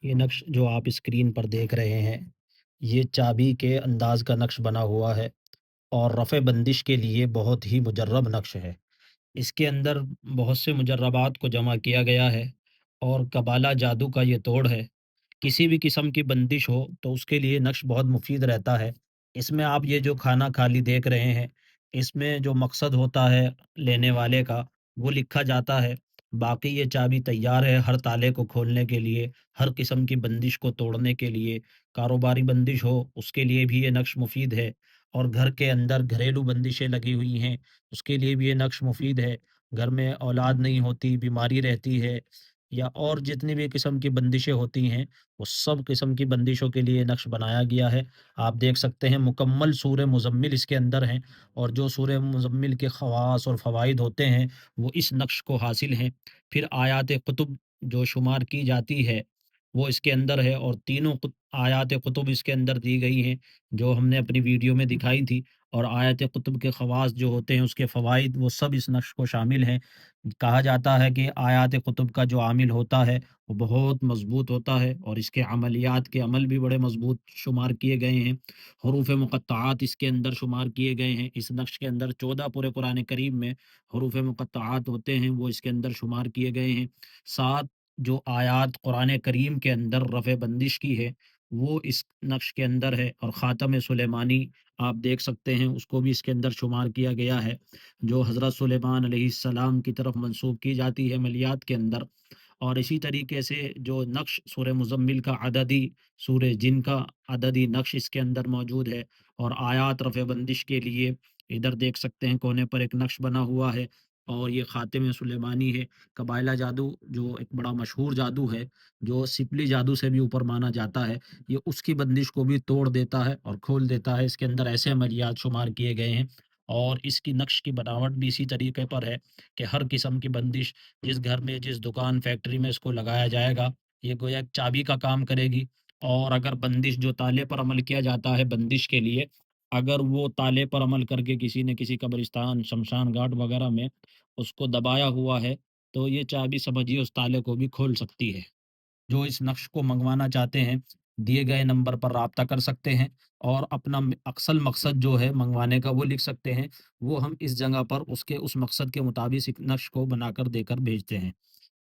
یہ نقش جو آپ اسکرین پر دیکھ رہے ہیں، یہ چابی کے انداز کا نقش بنا ہوا ہے اور رفع بندش کے لیے بہت ہی مجرب نقش ہے۔ اس کے اندر بہت سے مجربات کو جمع کیا گیا ہے اور کبالہ جادو کا یہ توڑ ہے۔ کسی بھی قسم کی بندش ہو تو اس کے لیے نقش بہت مفید رہتا ہے۔ اس میں آپ یہ جو کھانا کھالی دیکھ رہے ہیں، اس میں جو مقصد ہوتا ہے لینے والے کا وہ لکھا جاتا ہے۔ باقی یہ چابی تیار ہے ہر تالے کو کھولنے کے لیے، ہر قسم کی بندش کو توڑنے کے لیے۔ کاروباری بندش ہو اس کے لیے بھی یہ نقش مفید ہے، اور گھر کے اندر گھریلو بندشیں لگی ہوئی ہیں اس کے لیے بھی یہ نقش مفید ہے۔ گھر میں اولاد نہیں ہوتی، بیماری رہتی ہے، یا اور جتنی بھی قسم کی بندشیں ہوتی ہیں، وہ سب قسم کی بندشوں کے لیے نقش بنایا گیا ہے۔ آپ دیکھ سکتے ہیں مکمل سورہ مزمل اس کے اندر ہیں، اور جو سورہ مزمل کے خواص اور فوائد ہوتے ہیں وہ اس نقش کو حاصل ہیں۔ پھر آیات قطب جو شمار کی جاتی ہے وہ اس کے اندر ہے، اور تینوں آیات قطب اس کے اندر دی گئی ہیں جو ہم نے اپنی ویڈیو میں دکھائی تھی، اور آیات قطب کے خواص جو ہوتے ہیں اس کے فوائد وہ سب اس نقش کو شامل ہیں۔ کہا جاتا ہے کہ آیات قطب کا جو عامل ہوتا ہے وہ بہت مضبوط ہوتا ہے، اور اس کے عملیات کے عمل بھی بڑے مضبوط شمار کیے گئے ہیں۔ حروف مقطعات اس کے اندر شمار کیے گئے ہیں۔ اس نقش کے اندر 14 پورے قرآن کریم میں حروف مقطعات ہوتے ہیں، وہ اس کے اندر شمار کیے گئے ہیں۔ 7 جو آیات قرآن کریم کے اندر رفع بندش کی ہے وہ اس نقش کے اندر ہے، اور خاتم سلیمانی آپ دیکھ سکتے ہیں اس کو بھی اس کے اندر شمار کیا گیا ہے، جو حضرت سلیمان علیہ السلام کی طرف منسوب کی جاتی ہے عملیات کے اندر۔ اور اسی طریقے سے جو نقش سورہ مزمل کا عددی، سورہ جن کا عددی نقش اس کے اندر موجود ہے، اور آیات رفع بندش کے لیے ادھر دیکھ سکتے ہیں کونے پر ایک نقش بنا ہوا ہے، اور یہ خاتم سلیمانی ہے۔ قبائلہ جادو جو ایک بڑا مشہور جادو ہے، جو سپلی جادو سے بھی اوپر مانا جاتا ہے، یہ اس کی بندش کو بھی توڑ دیتا ہے اور کھول دیتا ہے۔ اس کے اندر ایسے عملیات شمار کیے گئے ہیں، اور اس کی نقش کی بناوٹ بھی اسی طریقے پر ہے کہ ہر قسم کی بندش جس گھر میں، جس دکان فیکٹری میں اس کو لگایا جائے گا، یہ گویا ایک چابی کا کام کرے گی۔ اور اگر بندش جو تالے پر عمل کیا جاتا ہے بندش کے لیے، اگر وہ تالے پر عمل کر کے کسی نے کسی قبرستان، شمشان گھاٹ وغیرہ میں اس کو دبایا ہوا ہے، تو یہ چابی سمجھیے اس تالے کو بھی کھول سکتی ہے۔ جو اس نقش کو منگوانا چاہتے ہیں دیے گئے نمبر پر رابطہ کر سکتے ہیں، اور اپنا اصل مقصد جو ہے منگوانے کا وہ لکھ سکتے ہیں۔ وہ ہم اس جگہ پر اس کے اس مقصد کے مطابق اس نقش کو بنا کر دے کر بھیجتے ہیں۔